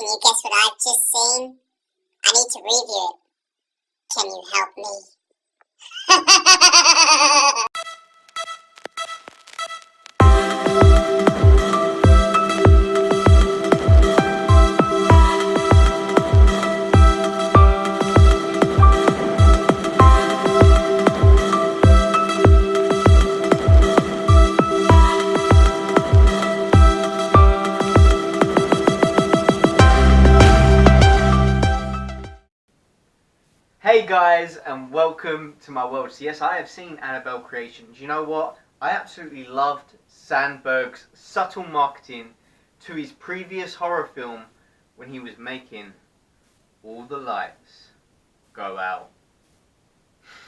you guess what I've just seen? I need to review it. Can you help me? Hey guys, and welcome to my world. So yes, I have seen Annabelle Creation. Do you know what? I absolutely loved Sandberg's subtle marketing to his previous horror film when he was making All the Lights Go Out.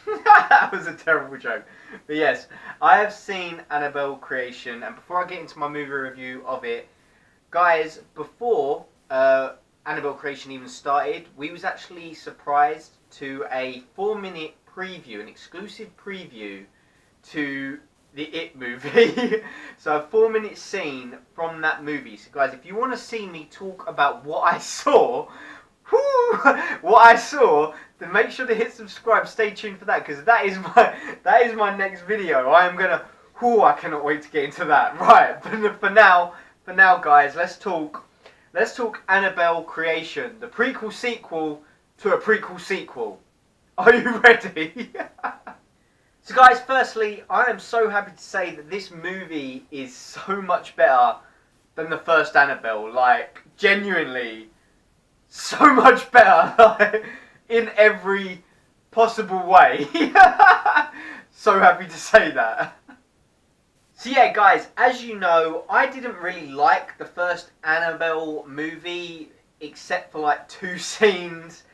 That was a terrible joke. But yes, I have seen Annabelle Creation, and before I get into my movie review of it, guys, before Annabelle Creation even started, we was actually surprised to a 4-minute preview, an exclusive preview to the It movie. So a 4-minute scene from that movie. So guys, if you want to see me talk about what I saw, then make sure to hit subscribe. Stay tuned for that, because that is my next video. I am gonna, I cannot wait to get into that. Right, but for now, guys, let's talk Annabelle Creation, the prequel sequel to a prequel sequel. Are you ready? So guys, firstly, I am so happy to say that this movie is so much better than the first Annabelle. Like, genuinely, so much better. Like, in every possible way. So happy to say that. So yeah, guys, as you know, I didn't really like the first Annabelle movie, except for like 2 scenes.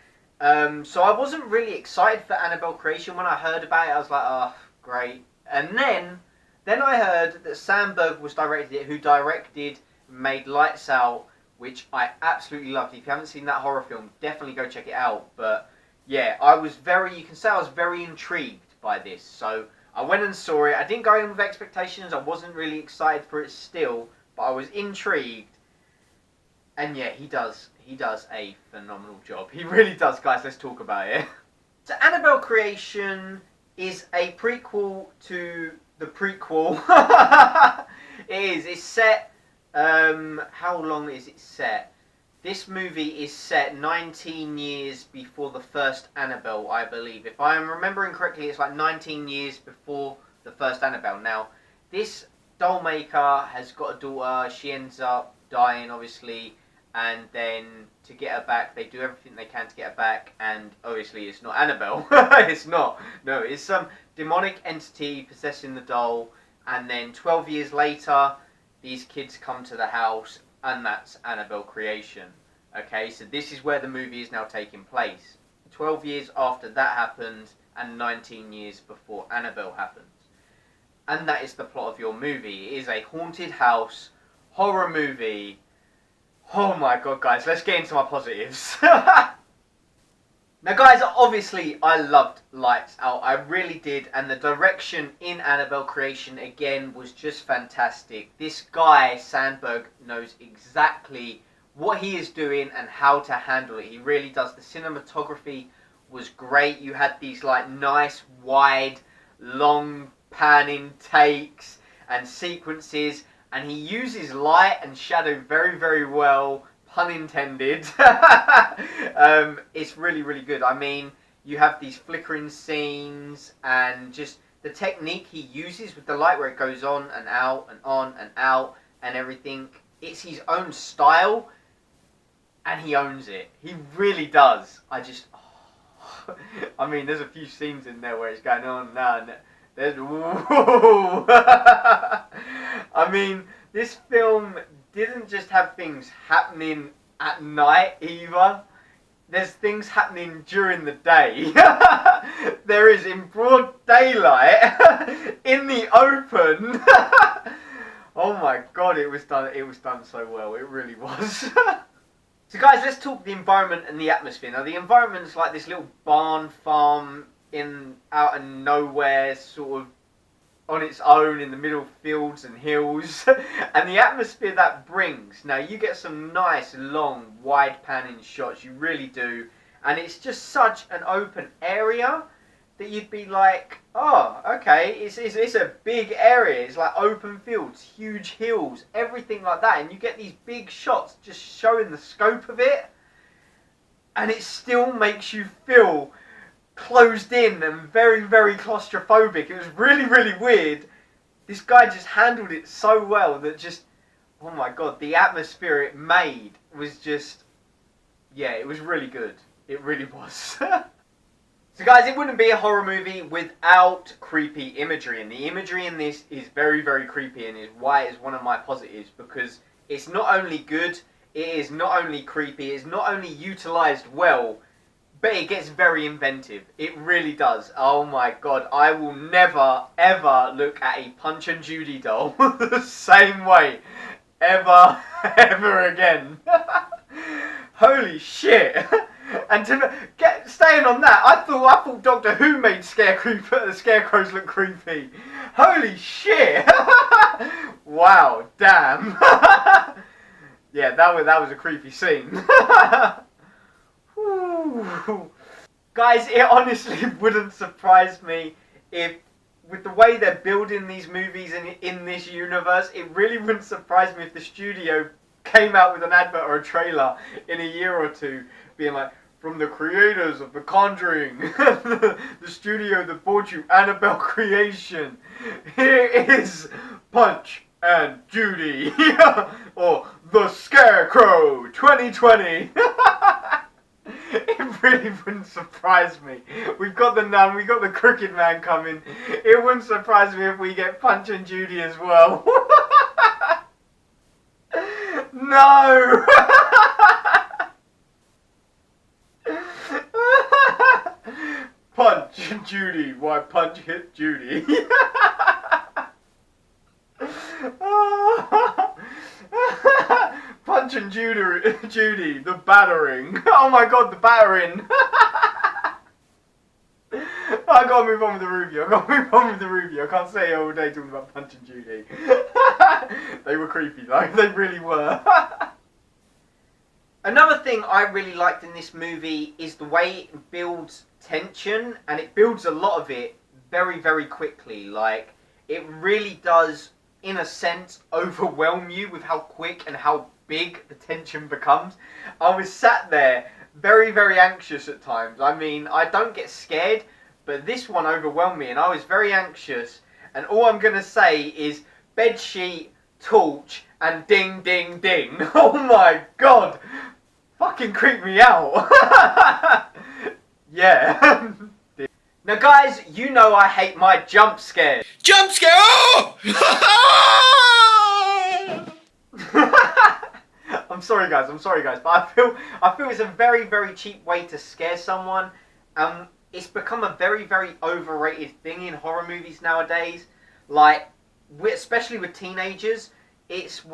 So I wasn't really excited for Annabelle Creation. When I heard about it, I was like, oh, great. And then I heard that Sandberg was who directed and made Lights Out, which I absolutely loved. If you haven't seen that horror film, definitely go check it out. But yeah, you can say I was very intrigued by this. So I went and saw it. I didn't go in with expectations. I wasn't really excited for it still, but I was intrigued. And yeah, he does a phenomenal job. He really does, guys. Let's talk about it. So Annabelle Creation is a prequel to the prequel. It is. It's set, how long is it set? This movie is set 19 years before the first Annabelle, I believe. If I am remembering correctly, it's like 19 years before the first Annabelle. Now, this doll maker has got a daughter. She ends up dying, obviously. And then to get her back, they do everything they can to get her back. And obviously, it's not Annabelle. It's not. No, it's some demonic entity possessing the doll. And then 12 years later, these kids come to the house. And that's Annabelle Creation. Okay, so this is where the movie is now taking place. 12 years after that happened, and 19 years before Annabelle happened. And that is the plot of your movie. It is a haunted house horror movie. Oh my god, guys, let's get into my positives. Now guys, obviously I loved Lights Out, I really did, and the direction in Annabelle Creation again was just fantastic. This guy, Sandberg, knows exactly what he is doing and how to handle it. He really does. The cinematography was great. You had these like nice, wide, long panning takes and sequences, and he uses light and shadow very, very well. Pun intended. It's really, really good. I mean, you have these flickering scenes and just the technique he uses with the light where it goes on and out and on and out and everything. It's his own style and he owns it. He really does. I mean, there's a few scenes in there where it's going on now and there's... I mean, this film didn't just have things happening at night either. There's things happening during the day. There is in broad daylight, in the open. Oh my god, it was done so well. It really was. So guys, let's talk the environment and the atmosphere. Now the environment's like this little barn farm out of nowhere sort of on its own in the middle of fields and hills, and the atmosphere that brings. Now you get some nice long wide panning shots, you really do, and it's just such an open area that you'd be like, oh, okay, it's a big area, it's like open fields, huge hills, everything like that, and you get these big shots just showing the scope of it, and it still makes you feel closed in and very, very claustrophobic. It was really, really weird. This guy just handled it so well that just, oh my god, the atmosphere it made was just, yeah, it was really good. It really was. So guys, it wouldn't be a horror movie without creepy imagery, and the imagery in this is very, very creepy, and is why it's one of my positives, because it's not only good, it is not only creepy, it's not only utilised well, but it gets very inventive. It really does. Oh my god, I will never, ever look at a Punch and Judy doll the same way. Ever, ever again. Holy shit. And staying on that, I thought Doctor Who made scarecrows look creepy. Holy shit. Wow, damn. Yeah, that was a creepy scene. Guys, it honestly wouldn't surprise me if, with the way they're building these movies in this universe, it really wouldn't surprise me if the studio came out with an advert or a trailer in a year or two, being like, from the creators of The Conjuring, the studio that brought you Annabelle Creation, here is Punch and Judy, or The Scarecrow 2020. It really wouldn't surprise me. We've got the Nun, we've got the Crooked Man coming. It wouldn't surprise me if we get Punch and Judy as well. No! Punch Judy, why Punch hit Judy? Punch and Judy, the battering. Oh my god, the battering. I gotta move on with the review. I can't stay here all day talking about Punch and Judy. They were creepy though, they really were. Another thing I really liked in this movie is the way it builds tension, and it builds a lot of it very, very quickly. Like, it really does, in a sense, overwhelm you with how quick and how big the tension becomes. I was sat there very, very anxious at times. I mean, I don't get scared, but this one overwhelmed me, and I was very anxious. And all I'm going to say is bedsheet, torch, and ding, ding, ding. Oh my god! Fucking creep me out. Yeah. Now guys, you know I hate my jump scares. Jump scare! Oh! I'm sorry guys, but I feel it's a very, very cheap way to scare someone. It's become a very, very overrated thing in horror movies nowadays. Like, especially with teenagers, it's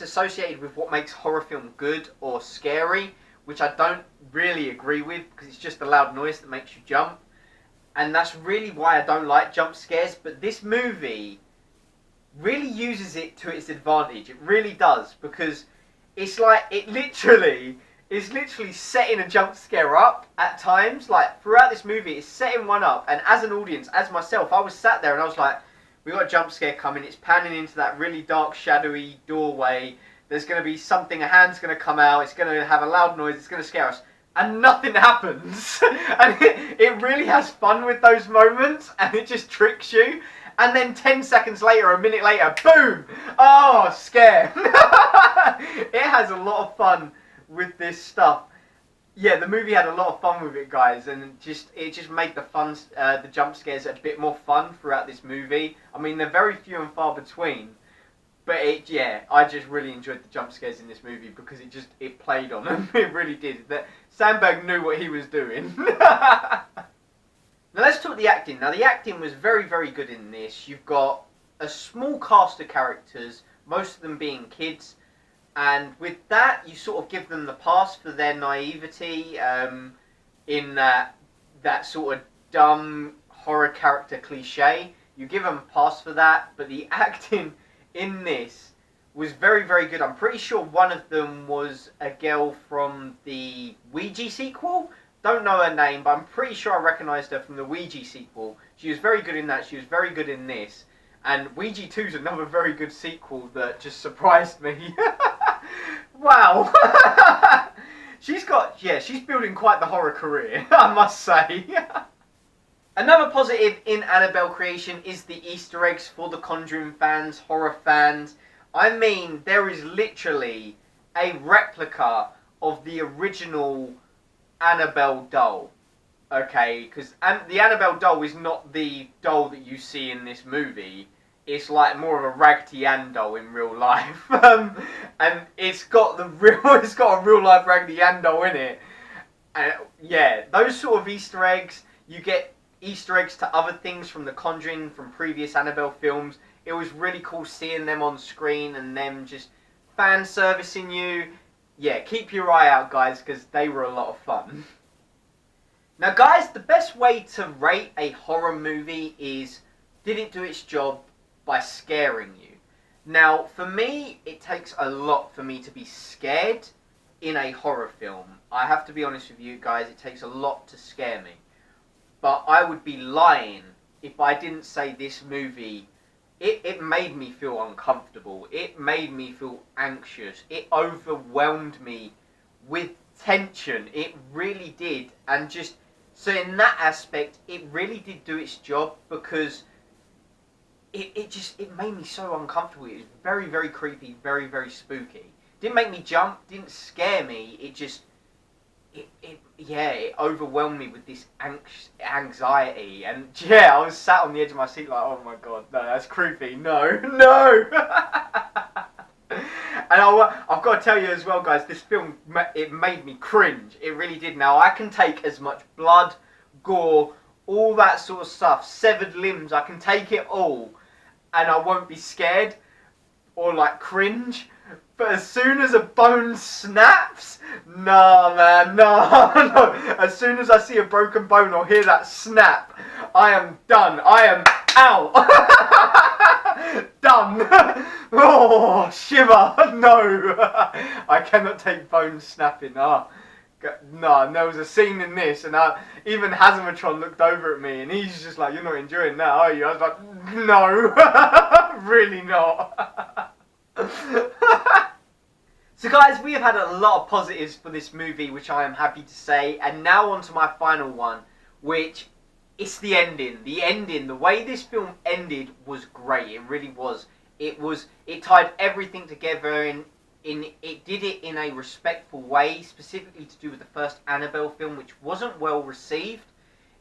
associated with what makes horror film good or scary, which I don't really agree with, because it's just a loud noise that makes you jump. And that's really why I don't like jump scares, but this movie really uses it to its advantage. It really does, because it's like, it's literally setting a jump scare up at times. Like, throughout this movie, it's setting one up, and as an audience, as myself, I was sat there and I was like, we got a jump scare coming, it's panning into that really dark, shadowy doorway, there's going to be something, a hand's going to come out, it's going to have a loud noise, it's going to scare us. And nothing happens. And it really has fun with those moments, and it just tricks you. And then 10 seconds later, a minute later, boom! Oh, scare. It has a lot of fun with this stuff. Yeah, the movie had a lot of fun with it, guys, and it just made the jump scares a bit more fun throughout this movie. I mean, they're very few and far between, but I just really enjoyed the jump scares in this movie because it played on them. It really did. Sandberg knew what he was doing. Now let's talk the acting. Now the acting was very, very good in this. You've got a small cast of characters, most of them being kids. And with that, you sort of give them the pass for their naivety in that sort of dumb horror character cliche. You give them a pass for that, but the acting in this was very, very good. I'm pretty sure one of them was a girl from the Ouija sequel. Don't know her name, but I'm pretty sure I recognised her from the Ouija sequel. She was very good in that. She was very good in this. And Ouija 2 is another very good sequel that just surprised me. Wow. She's building quite the horror career, I must say. Another positive in Annabelle Creation is the Easter eggs for the Conjuring fans, horror fans. I mean, there is literally a replica of the original Annabelle doll. Okay, because the Annabelle doll is not the doll that you see in this movie. It's like more of a Raggedy Ann doll in real life, and it's got a real life Raggedy Ann doll in it. And yeah, those sort of Easter eggs, you get Easter eggs to other things from the Conjuring, from previous Annabelle films. It was really cool seeing them on screen and them just fan servicing you. Yeah, keep your eye out, guys, because they were a lot of fun. Now, guys, the best way to rate a horror movie is, did it do its job by scaring you? Now, for me, it takes a lot for me to be scared in a horror film. I have to be honest with you, guys, it takes a lot to scare me. But I would be lying if I didn't say this movie, it made me feel uncomfortable. It made me feel anxious. It overwhelmed me with tension. It really did. And just, so in that aspect, it really did do its job, because it made me so uncomfortable. It was very, very creepy, very, very spooky. Didn't make me jump, didn't scare me. It just, it overwhelmed me with this anxiety, and yeah, I was sat on the edge of my seat like, oh my god, no, that's creepy, no. And I've got to tell you as well, guys, this film, it made me cringe. It really did. Now, I can take as much blood, gore, all that sort of stuff, severed limbs, I can take it all, and I won't be scared or like cringe. But as soon as a bone snaps, nah, man, no. As soon as I see a broken bone or hear that snap, I am done. I am out. Done. Oh, shiver. No. I cannot take bone snapping. No, and there was a scene in this, and even Hazzahmatron looked over at me, and he's just like, you're not enjoying that, are you? I was like, no, really not. So guys, we have had a lot of positives for this movie, which I am happy to say, and now on to my final one, which is the ending. The ending, the way this film ended was great. It really was. It tied everything together, and it did it in a respectful way, specifically to do with the first Annabelle film, which wasn't well received.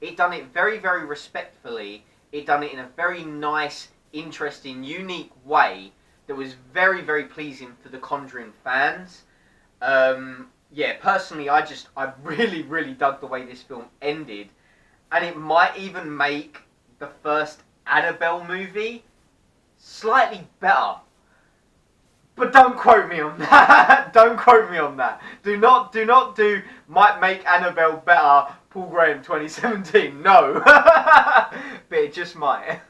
It done it very, very respectfully. It done it in a very nice, interesting, unique way that was very, very pleasing for the Conjuring fans. Yeah, personally, I really, really dug the way this film ended. And it might even make the first Annabelle movie slightly better. But don't quote me on that. Don't quote me on that. Do not do might make Annabelle better, Paul Graham 2017. No. But it just might.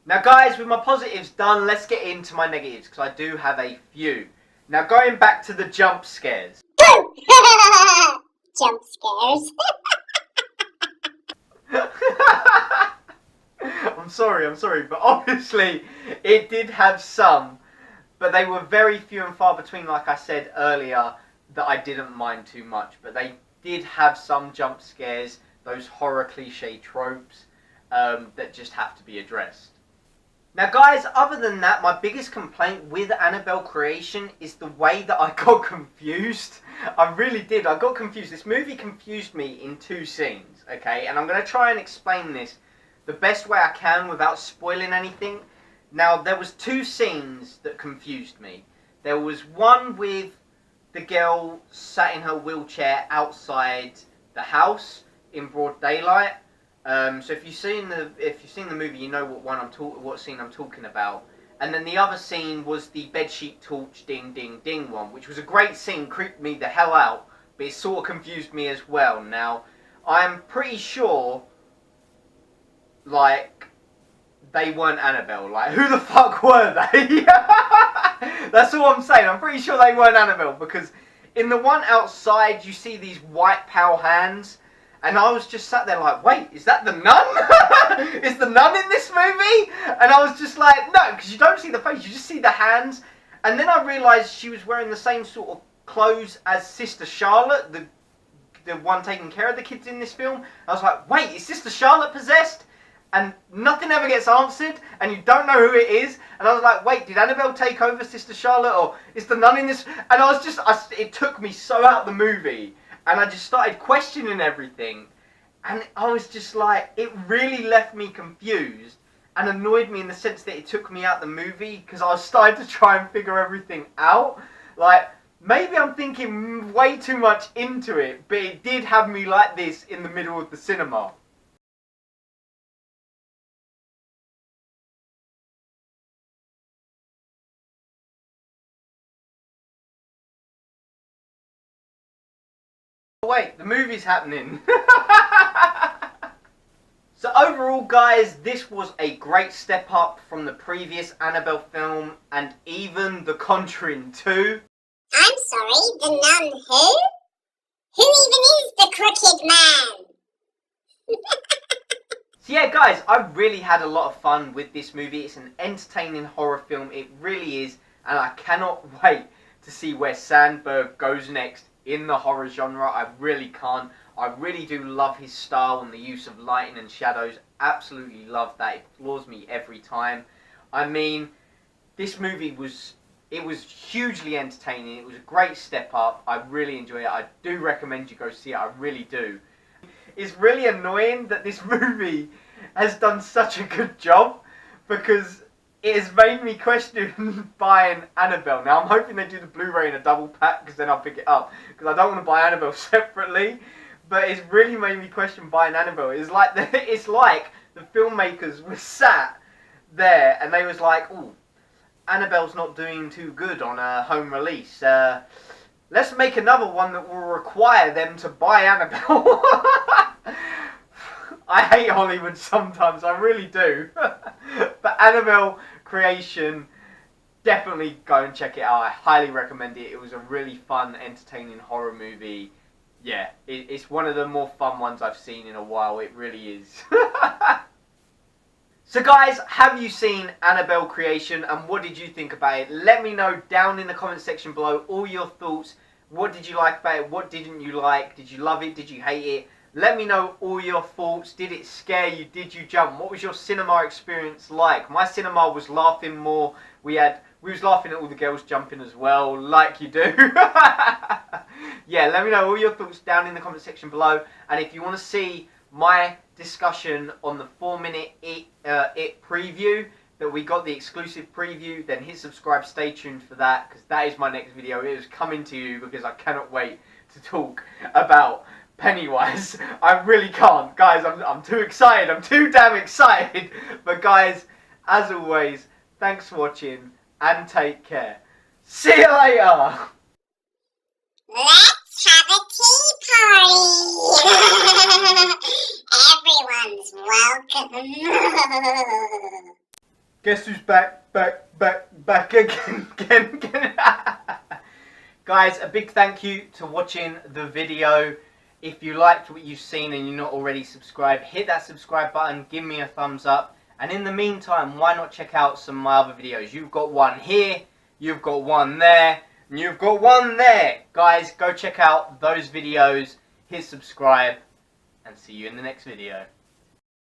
Now guys, with my positives done, let's get into my negatives, because I do have a few. Now going back to the jump scares. Jump scares. I'm sorry, but obviously it did have some, but they were very few and far between, like I said earlier, that I didn't mind too much. But they did have some jump scares, those horror cliche tropes that just have to be addressed. Now guys, other than that, my biggest complaint with Annabelle Creation is the way that I got confused. I really did. I got confused. This movie confused me in two scenes, okay? And I'm going to try and explain this the best way I can without spoiling anything. Now, there was two scenes that confused me. There was one with the girl sat in her wheelchair outside the house in broad daylight. So if you've seen the movie, you know what scene I'm talking about. And then the other scene was the bedsheet torch ding ding ding one, which was a great scene, creeped me the hell out, but it sort of confused me as well. Now, I'm pretty sure like, they weren't Annabelle. Like, who the fuck were they? That's all I'm saying. I'm pretty sure they weren't Annabelle, because in the one outside, you see these white pale hands, and I was just sat there like, wait, is that the nun? Is the nun in this movie? And I was just like, no, because you don't see the face, you just see the hands. And then I realised she was wearing the same sort of clothes as Sister Charlotte, the one taking care of the kids in this film. I was like, wait, is Sister Charlotte possessed? And nothing ever gets answered, and you don't know who it is. And I was like, wait, did Annabelle take over Sister Charlotte, or is the nun in this? And I was just, it took me so out of the movie, and I just started questioning everything. And I was just like, it really left me confused, and annoyed me in the sense that it took me out the movie, because I was starting to try and figure everything out. Like, maybe I'm thinking way too much into it, but it did have me like this in the middle of the cinema. Wait, the movie's happening. So overall, guys, this was a great step up from the previous Annabelle film, and even The Conjuring 2. I'm sorry, the nun who? Who even is the crooked man? So yeah, guys, I really had a lot of fun with this movie. It's an entertaining horror film, it really is, and I cannot wait to see where Sandberg goes next in the horror genre. I really can't. I really do love his style and the use of lighting and shadows. Absolutely love that. It floors me every time. I mean, this movie was hugely entertaining. It was a great step up. I really enjoy it. I do recommend you go see it. I really do. It's really annoying that this movie has done such a good job, because it has made me question buying Annabelle. Now, I'm hoping they do the Blu-ray in a double pack, because then I'll pick it up, because I don't want to buy Annabelle separately. But it's really made me question buying Annabelle. It's like the filmmakers were sat there and they was like, "Ooh, Annabelle's not doing too good on a home release. Let's make another one that will require them to buy Annabelle." I hate Hollywood sometimes, I really do. But Annabelle Creation, definitely go and check it out. I highly recommend it. It was a really fun, entertaining horror movie. Yeah, it's one of the more fun ones I've seen in a while. It really is. So guys, have you seen Annabelle Creation, and what did you think about it? Let me know down in the comment section below all your thoughts. What did you like about it? What didn't you like? Did you love it? Did you hate it? Let me know all your thoughts. Did it scare you? Did you jump? What was your cinema experience like? My cinema was laughing more. We was laughing at all the girls jumping as well, like you do. Yeah, let me know all your thoughts down in the comment section below. And if you want to see my discussion on the 4-minute It preview, that we got the exclusive preview, then hit subscribe, stay tuned for that, because that is my next video. It is coming to you, because I cannot wait to talk about Pennywise. I really can't. Guys, I'm too excited. I'm too damn excited. But guys, as always, thanks for watching, and take care. See you later! Let's have a tea party! Everyone's welcome. Guess who's back again. Guys, a big thank you to watching the video. If you liked what you've seen and you're not already subscribed, hit that subscribe button, give me a thumbs up. And in the meantime, why not check out some of my other videos? You've got one here, you've got one there, and you've got one there. Guys, go check out those videos, hit subscribe, and see you in the next video.